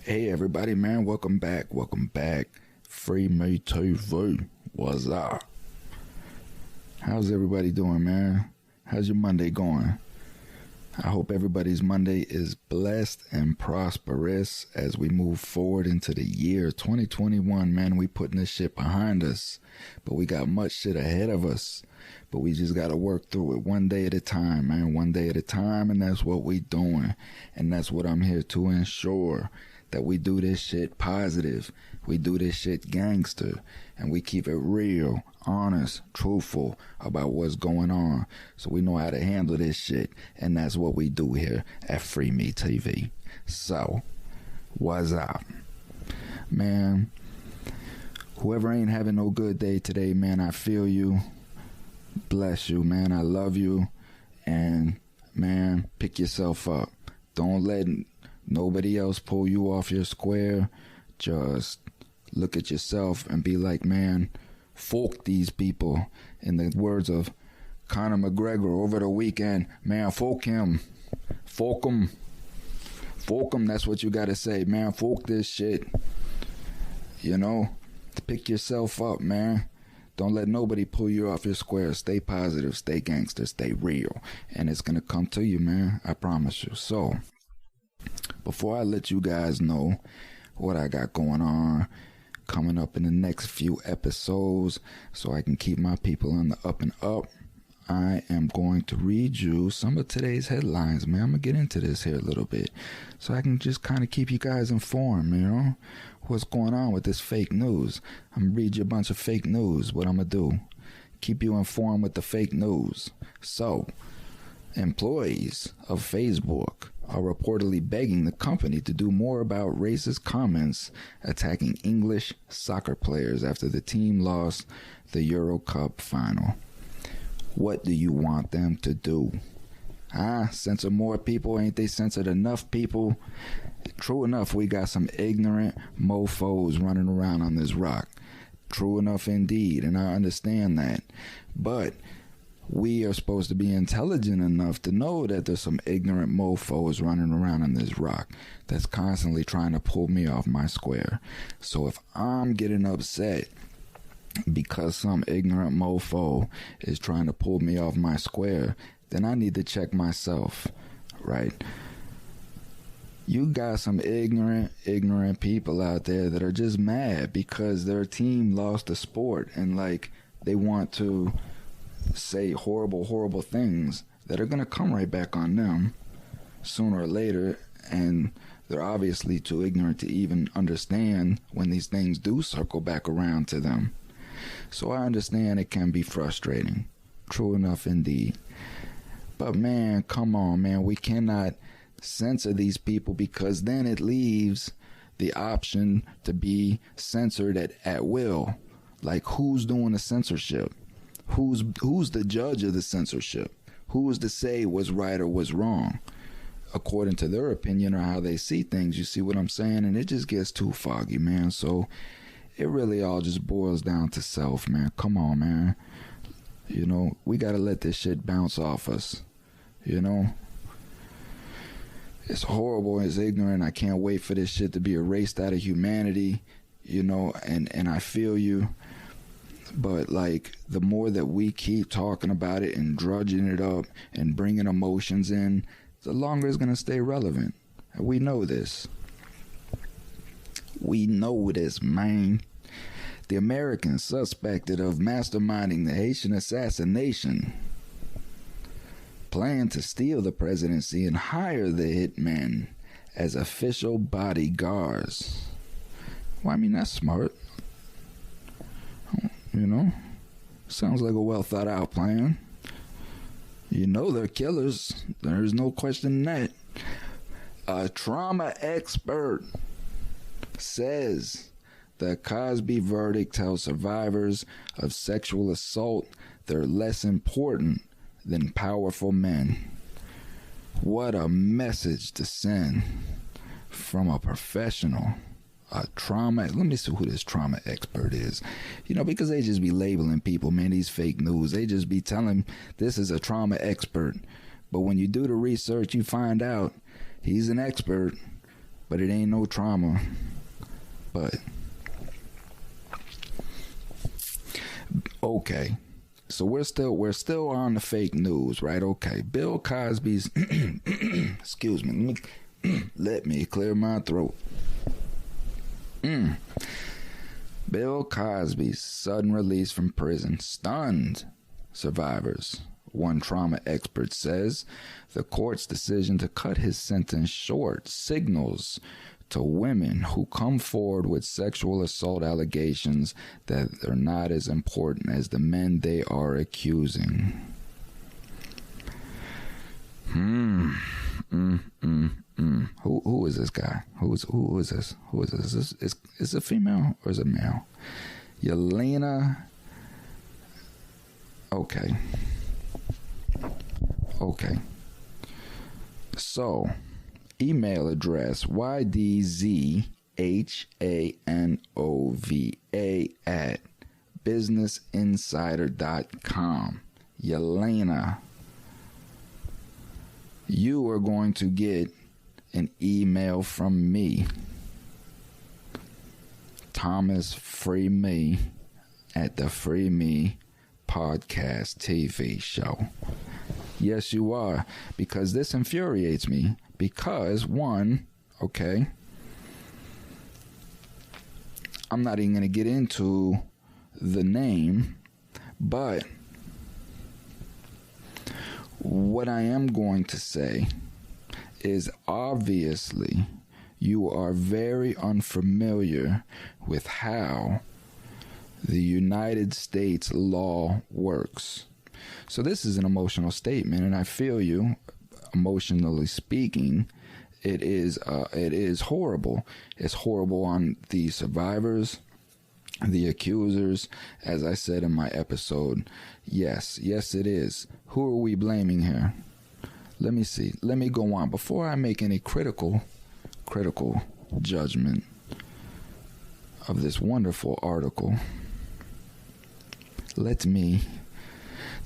Hey everybody, man, welcome back. Free Me TV, what's up? How's everybody doing, man? How's your Monday going? I hope everybody's Monday is blessed and prosperous as we move forward into the year 2021, man. We putting this shit behind us, but we got much shit ahead of us. But we just got to work through it one day at a time, man, one day at a time, and that's what we doing. And that's what I'm here to ensure, that we do this shit positive, we do this shit gangster, and we keep it real, honest, truthful about what's going on, so we know how to handle this shit, and that's what we do here at Free Me TV. So, what's up? Man, whoever ain't having no good day today, man, I feel you. Bless you, man, I love you, and, man, pick yourself up. Don't let nobody else pull you off your square. Just look at yourself and be like, man, fuck these people. In the words of Conor McGregor over the weekend, man, fuck him. Fuck him. Fuck him, that's what you gotta say, man. Fuck this shit. You know? Pick yourself up, man. Don't let nobody pull you off your square. Stay positive, stay gangster, stay real. And it's gonna come to you, man. I promise you. So, before I let you guys know what I got going on coming up in the next few episodes, so I can keep my people on the up and up, I am going to read you some of today's headlines, man. I'm going to get into this here a little bit, so I can just kind of keep you guys informed, you know, what's going on with this fake news. I'm going to read you a bunch of fake news. What I'm going to do, keep you informed with the fake news. So, employees of Facebook are reportedly begging the company to do more about racist comments attacking English soccer players after the team lost the Euro Cup final. What do you want them to do? Censor more people? Ain't they censored enough people? True enough, we got some ignorant mofos running around on this rock. True enough indeed, and I understand that. But we are supposed to be intelligent enough to know that there's some ignorant mofos running around on this rock that's constantly trying to pull me off my square. So if I'm getting upset because some ignorant mofo is trying to pull me off my square, then I need to check myself, right? You got some ignorant people out there that are just mad because their team lost a sport, and like they want to say horrible things that are going to come right back on them sooner or later, and they're obviously too ignorant to even understand when these things do circle back around to them. So I understand it can be frustrating. True enough indeed. But man, come on, man, we cannot censor these people, because then it leaves the option to be censored at will. Like, who's doing the censorship? Who's the judge of the censorship? Who's to say what's right or what's wrong according to their opinion or how they see things? You see what I'm saying? And it just gets too foggy, man. So it really all just boils down to self, man. Come on, man. You know, we got to let this shit bounce off us. You know? It's horrible. It's ignorant. I can't wait for this shit to be erased out of humanity. You know, and I feel you. But like, the more that we keep talking about it and drudging it up and bringing emotions in, the longer it's going to stay relevant. And we know this. We know this, man. The Americans suspected of masterminding the Haitian assassination plan to steal the presidency and hire the hitmen as official bodyguards. Well, I mean, that's smart. You know, sounds like a well thought out plan. You know they're killers. There's no question in that. A trauma expert says the Cosby verdict tells survivors of sexual assault they're less important than powerful men. What a message to send from a professional. a trauma. Let me see who this trauma expert is. Because they just be labeling people, man, these fake news. They just be telling this is a trauma expert. But when you do the research, you find out he's an expert, but it ain't no trauma. But, okay. So we're still on the fake news, right? Okay. Bill Cosby's, excuse me, let me clear my throat. Bill Cosby's sudden release from prison stunned survivors. One trauma expert says the court's decision to cut his sentence short signals to women who come forward with sexual assault allegations that they're not as important as the men they are accusing. Who is this guy? Who is this? Who is this? Is it a female or is it male? Yelena. Okay. So, email address ydzhanova@businessinsider.com. Yelena, you are going to get an email from me, Thomas Free Me, at the Free Me podcast TV show. Yes, you are, because this infuriates me. Because, one, okay, I'm not even going to get into the name, but what I am going to say is obviously you are very unfamiliar with how the United States law works. So this is an emotional statement, and I feel you. Emotionally speaking, it is horrible. It's horrible on the survivors, the accusers, as I said in my episode. Yes, it is. Who are we blaming here? Let me see. Let me go on. Before I make any critical judgment of this wonderful article,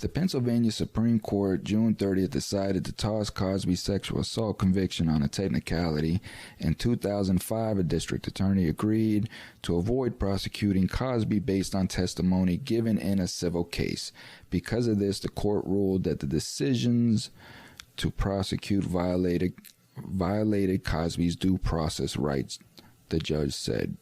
the Pennsylvania Supreme Court, June 30th, decided to toss Cosby's sexual assault conviction on a technicality. In 2005, a district attorney agreed to avoid prosecuting Cosby based on testimony given in a civil case. Because of this, the court ruled that the decisions to prosecute violated Cosby's due process rights, the judge said.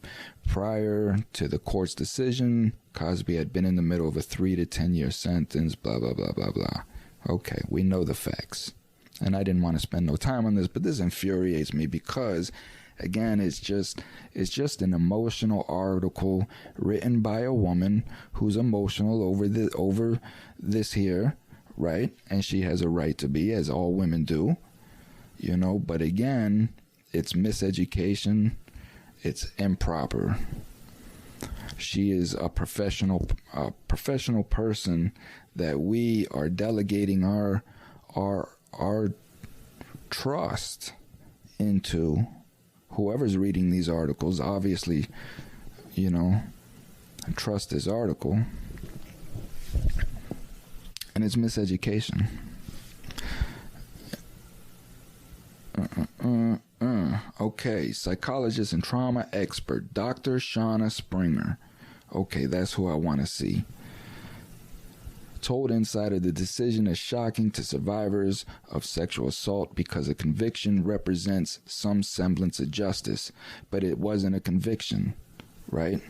Prior to the court's decision, Cosby had been in the middle of a 3 to 10 year sentence, blah, blah, blah, blah, blah. Okay, we know the facts. And I didn't want to spend no time on this, but this infuriates me because, again, it's just an emotional article written by a woman who's emotional over this here, right? And she has a right to be, as all women do, but again, it's miseducation. It's improper. She is a professional person that we are delegating our trust into. Whoever's reading these articles, obviously, trust this article. And it's miseducation. Okay, psychologist and trauma expert, Dr. Shauna Springer. Okay, that's who I want to see. Told Insider the decision is shocking to survivors of sexual assault because a conviction represents some semblance of justice, but it wasn't a conviction, right?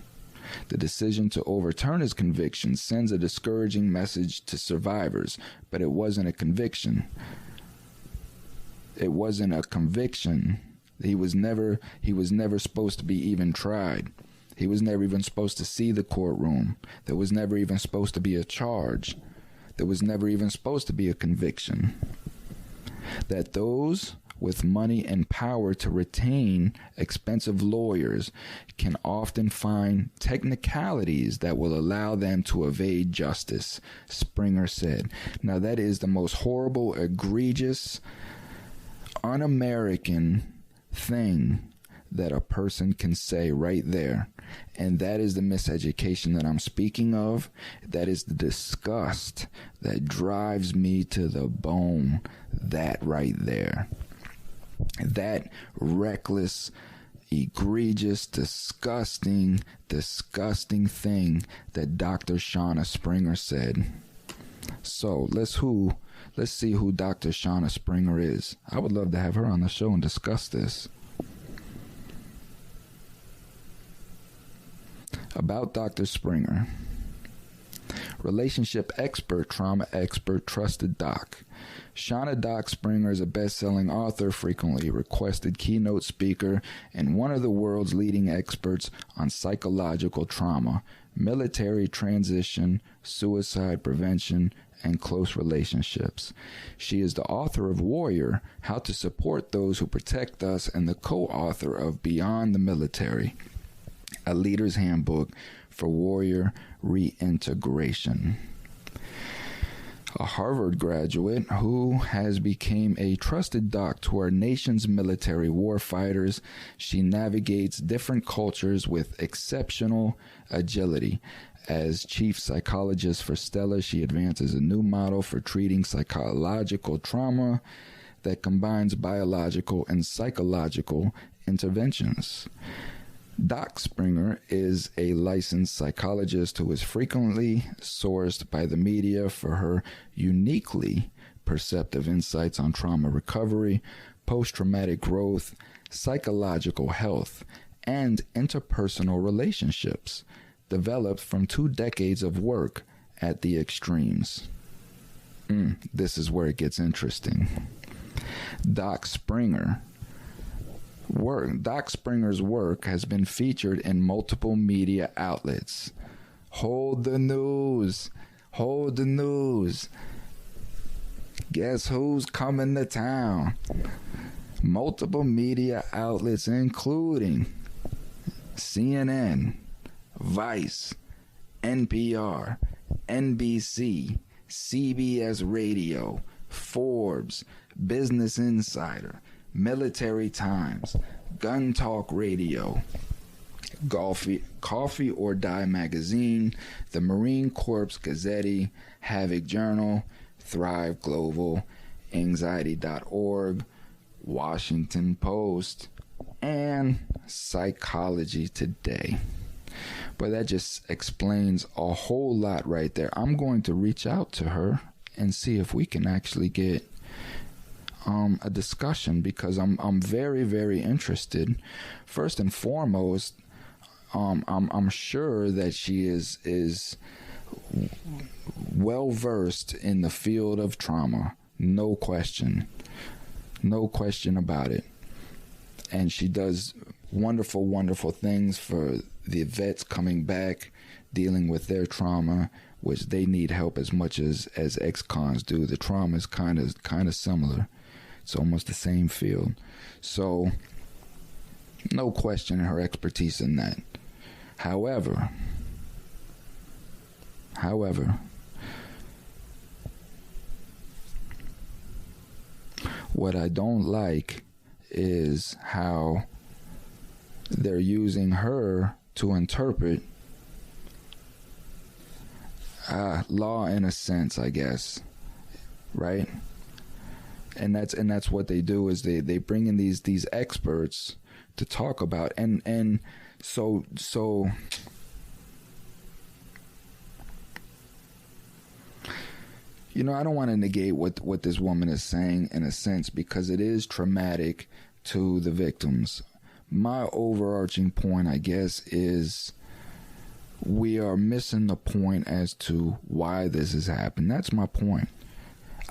The decision to overturn his conviction sends a discouraging message to survivors, but it wasn't a conviction. It wasn't a conviction. He was never supposed to be even tried. He was never even supposed to see the courtroom. There was never even supposed to be a charge. There was never even supposed to be a conviction. That those with money and power to retain expensive lawyers can often find technicalities that will allow them to evade justice, Springer said. Now that is the most horrible, egregious, un-American thing that a person can say right there. And that is the miseducation that I'm speaking of. That is the disgust that drives me to the bone. That right there. That reckless, egregious, disgusting thing that Dr. Shauna Springer said. So let's see who Dr. Shauna Springer is. I would love to have her on the show and discuss this. About Dr. Springer. Relationship expert, trauma expert, trusted doc. Shauna Doc Springer is a best-selling author, frequently requested keynote speaker, and one of the world's leading experts on psychological trauma, military transition, suicide prevention, and close relationships. She is the author of Warrior, How to Support Those Who Protect Us, and the co-author of Beyond the Military, a leader's handbook for warrior reintegration. A Harvard graduate who has become a trusted doc to our nation's military warfighters, she navigates different cultures with exceptional agility. As chief psychologist for Stella, she advances a new model for treating psychological trauma that combines biological and psychological interventions. Doc Springer is a licensed psychologist who is frequently sourced by the media for her uniquely perceptive insights on trauma recovery, post-traumatic growth, psychological health, and interpersonal relationships, developed from 2 decades of work at the extremes. This is where it gets interesting. Doc Springer's work has been featured in multiple media outlets. Hold the news. Hold the news. Guess who's coming to town? Multiple media outlets including CNN, Vice, NPR, NBC, CBS Radio, Forbes, Business Insider, Military Times, Gun Talk Radio, Coffee or Die Magazine, the Marine Corps Gazette, Havoc Journal, Thrive Global, Anxiety.org, Washington Post, and Psychology Today. But that just explains a whole lot right there. I'm going to reach out to her and see if we can actually get a discussion, because I'm very, very interested. First and foremost, I'm sure that she is well versed in the field of trauma. No question about it. And she does wonderful, wonderful things for the vets coming back, dealing with their trauma, which they need help as much as ex-cons do. The trauma is kind of similar. It's almost the same field. So, no question her expertise in that. However, what I don't like is how they're using her to interpret law in a sense, I guess, right? And that's what they do, is they bring in these experts to talk about, and so you know, I don't want to negate what this woman is saying in a sense, because it is traumatic to the victims. My overarching point, I guess, is we are missing the point as to why this has happened. That's my point.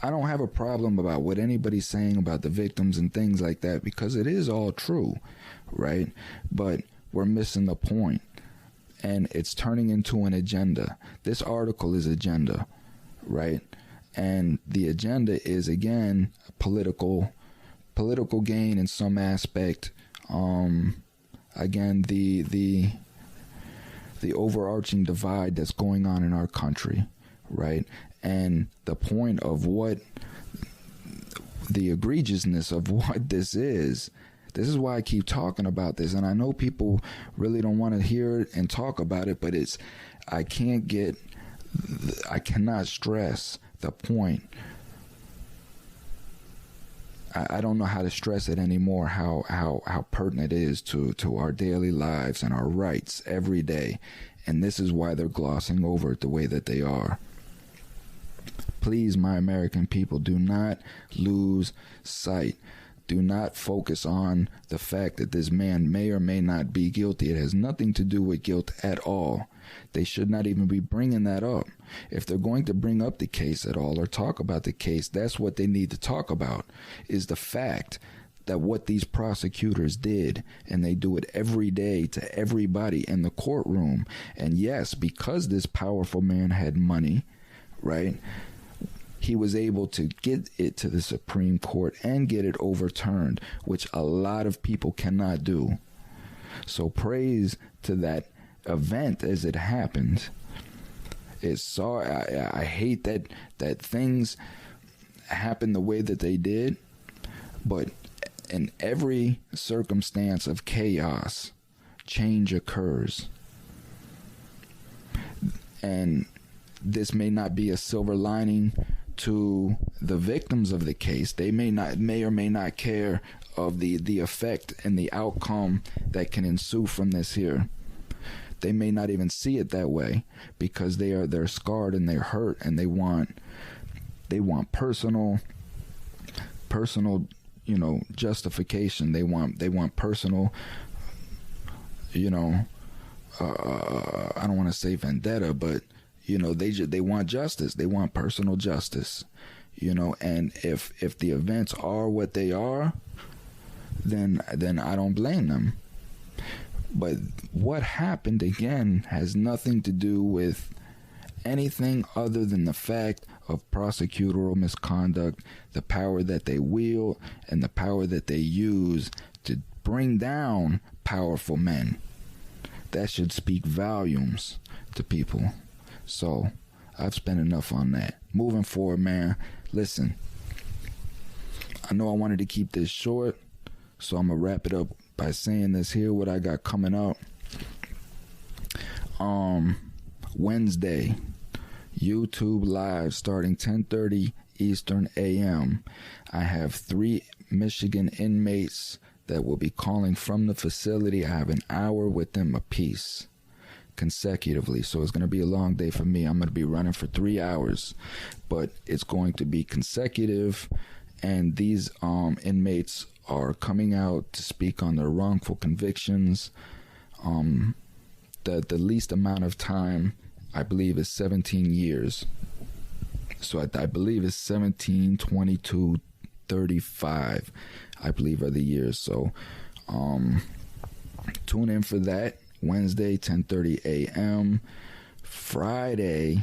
I don't have a problem about what anybody's saying about the victims and things like that, because it is all true, right? But we're missing the point, and it's turning into an agenda. This article is agenda, right? And the agenda is, again, political gain in some aspect. Again, the overarching divide that's going on in our country, right? And the point of what the egregiousness of what this is, This is why I keep talking about this. And I know people really don't want to hear it and talk about it, but I cannot stress the point. I don't know how to stress it anymore, how pertinent it is to our daily lives and our rights every day. And this is why they're glossing over it the way that they are. Please, my American people, do not lose sight. Do not focus on the fact that this man may or may not be guilty. It has nothing to do with guilt at all. They should not even be bringing that up. If they're going to bring up the case at all or talk about the case, that's what they need to talk about, is the fact that what these prosecutors did, and they do it every day to everybody in the courtroom. And yes, because this powerful man had money, right, he was able to get it to the Supreme Court and get it overturned, which a lot of people cannot do. So praise to that event as it happened. I hate that things happen the way that they did, but in every circumstance of chaos, change occurs. And this may not be a silver lining to the victims of the case. They may or may not care of the effect and the outcome that can ensue from this here. They may not even see it that way because they're scarred and they're hurt, and they want personal justification. They want personal, I don't want to say vendetta, but they want justice. They want personal justice, and if the events are what they are, then I don't blame them. But what happened again has nothing to do with anything other than the fact of prosecutorial misconduct, the power that they wield and the power that they use to bring down powerful men. That should speak volumes to people. So I've spent enough on that. Moving forward, man, listen, I know I wanted to keep this short, so I'm going to wrap it up by saying this here, what I got coming up. Wednesday, YouTube Live starting 10:30 Eastern AM. I have 3 Michigan inmates that will be calling from the facility. I have an hour with them apiece consecutively, so it's going to be a long day for me. I'm going to be running for 3 hours, but it's going to be consecutive, and these inmates are coming out to speak on their wrongful convictions. The least amount of time, I believe, is 17 years. So I believe it's 17, 22, 35, I believe are the years. So tune in for that. Wednesday, 10:30 a.m. Friday,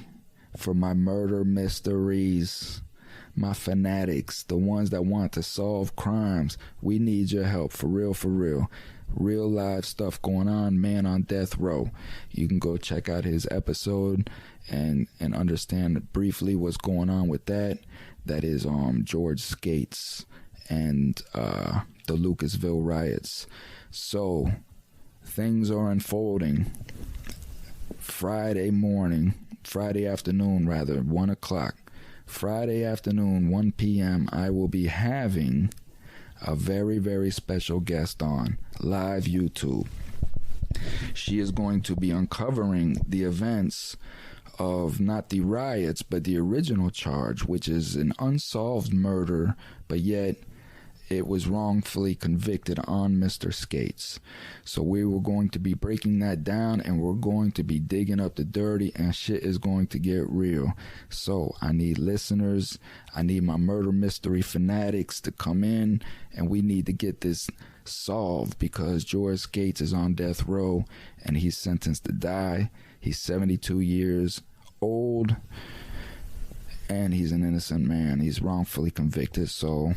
for my murder mysteries. My fanatics, the ones that want to solve crimes, we need your help, for real, for real. Real live stuff going on, man on death row. You can go check out his episode and understand briefly what's going on with that. That is George Skates and the Lucasville riots. So things are unfolding. Friday afternoon, 1 o'clock. Friday afternoon, 1 p.m., I will be having a very, very special guest on live YouTube. She is going to be uncovering the events of not the riots, but the original charge, which is an unsolved murder, but yet it was wrongfully convicted on Mr. Skates. So we were going to be breaking that down, and we're going to be digging up the dirty, and shit is going to get real. So I need listeners. I need my murder mystery fanatics to come in, and we need to get this solved, because George Skates is on death row and he's sentenced to die. He's 72 years old and he's an innocent man. He's wrongfully convicted. So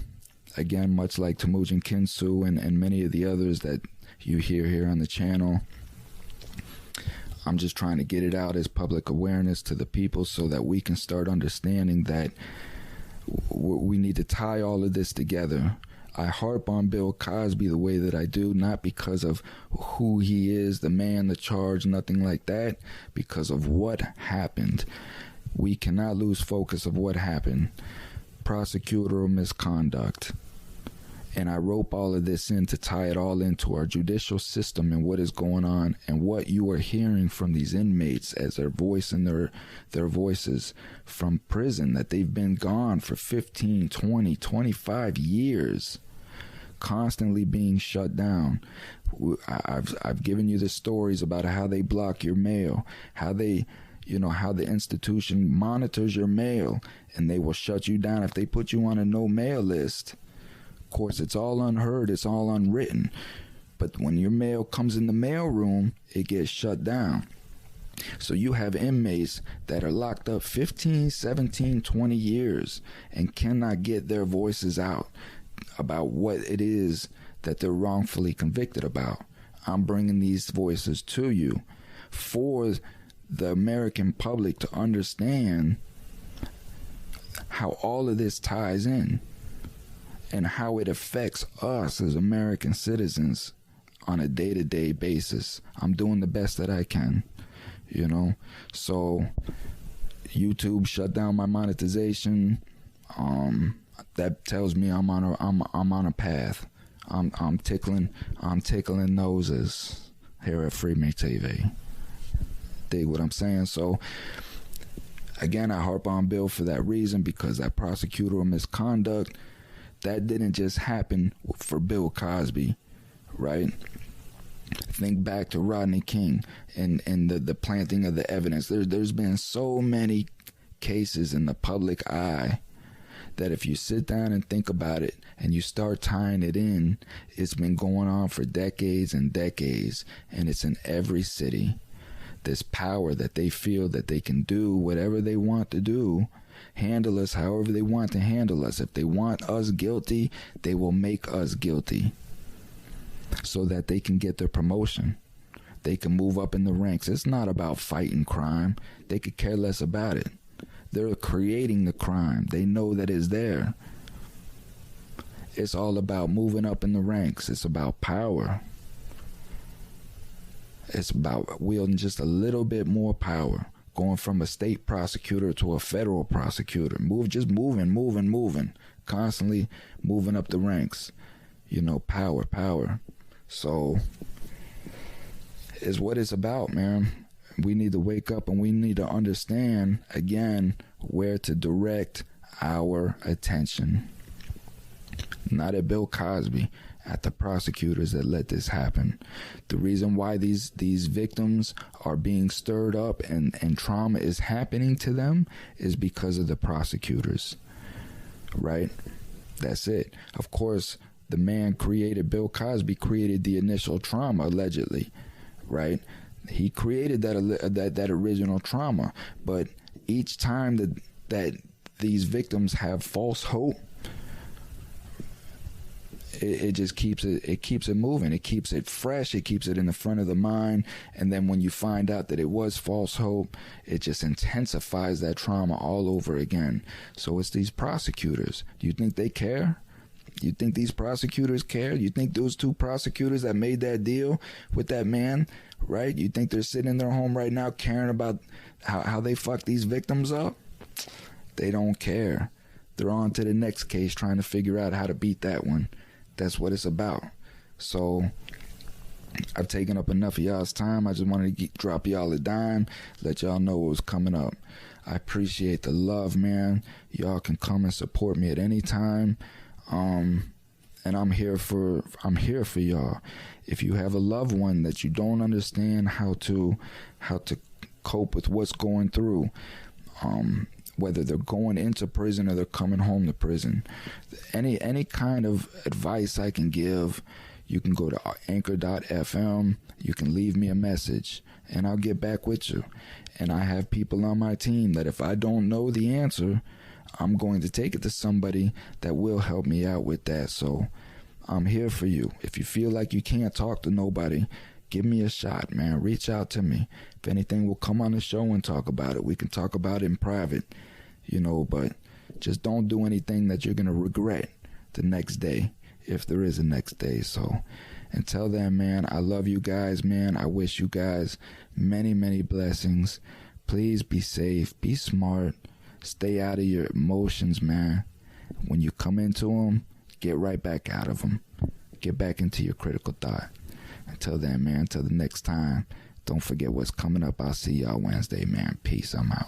again, much like Temujin Kinsu and many of the others that you hear here on the channel, I'm just trying to get it out as public awareness to the people so that we can start understanding that we need to tie all of this together. I harp on Bill Cosby the way that I do, not because of who he is, the man, the charge, nothing like that, because of what happened. We cannot lose focus of what happened. Prosecutorial misconduct. And I rope all of this in to tie it all into our judicial system and what is going on and what you are hearing from these inmates as they're voicing their voices from prison, that they've been gone for 15, 20, 25 years, constantly being shut down. I've given you the stories about how they block your mail, how they, how the institution monitors your mail, and they will shut you down if they put you on a no mail list. Of course, it's all unheard, it's all unwritten. But when your mail comes in the mail room, it gets shut down. So you have inmates that are locked up 15, 17, 20 years and cannot get their voices out about what it is that they're wrongfully convicted about. I'm bringing these voices to you for the American public to understand how all of this ties in and how it affects us as American citizens on a day-to-day basis. I'm doing the best that I can, So YouTube shut down my monetization. That tells me I'm on a path. I'm tickling noses here at Free Me TV. Dig what I'm saying? So again, I harp on Bill for that reason, because that prosecutorial misconduct, that didn't just happen for Bill Cosby, right? Think back to Rodney King and the planting of the evidence. There's been so many cases in the public eye that if you sit down and think about it and you start tying it in, it's been going on for decades and decades, and it's in every city. This power that they feel that they can do whatever they want to do, handle us however they want to handle us. If they want us guilty, they will make us guilty so that they can get their promotion. They can move up in the ranks. It's not about fighting crime. They could care less about it. They're creating the crime. They know that it's there. It's all about moving up in the ranks. It's about power. It's about wielding just a little bit more power, going from a state prosecutor to a federal prosecutor. Moving, constantly moving up the ranks. Power. So it's what it's about, man. We need to wake up and we need to understand, again, where to direct our attention. Not at Bill Cosby, at the prosecutors that let this happen. The reason why these victims are being stirred up and trauma is happening to them is because of the prosecutors, right? That's it. Of course, the man Bill Cosby created the initial trauma, allegedly, right? He created that original trauma, but each time that these victims have false hope, it just keeps it moving. It keeps it fresh. It keeps it in the front of the mind. And then when you find out that it was false hope, it just intensifies that trauma all over again. So it's these prosecutors. Do you think they care? You think these prosecutors care? You think those two prosecutors that made that deal with that man, right? You think they're sitting in their home right now caring about how they fuck these victims up? They don't care. They're on to the next case trying to figure out how to beat that one. That's what it's about. So I've taken up enough of y'all's time. I just wanted to drop y'all a dime, let y'all know what was coming up. I appreciate the love, man. Y'all can come and support me at any time. And I'm here for y'all. If you have a loved one that you don't understand how to cope with what's going through, whether they're going into prison or they're coming home to prison, any kind of advice I can give, you can go to anchor.fm, you can leave me a message, and I'll get back with you. And I have people on my team that if I don't know the answer, I'm going to take it to somebody that will help me out with that. So I'm here for you. If you feel like you can't talk to nobody, give me a shot, man. Reach out to me. If anything, we'll come on the show and talk about it. We can talk about it in private, but just don't do anything that you're going to regret the next day. if there is a next day. So until then, man, I love you guys, man. I wish you guys many, many blessings. Please be safe, be smart, stay out of your emotions, man. When you come into them, get right back out of them. Get back into your critical thought. Until then, man, until the next time, don't forget what's coming up. I'll see y'all Wednesday, man. Peace. I'm out.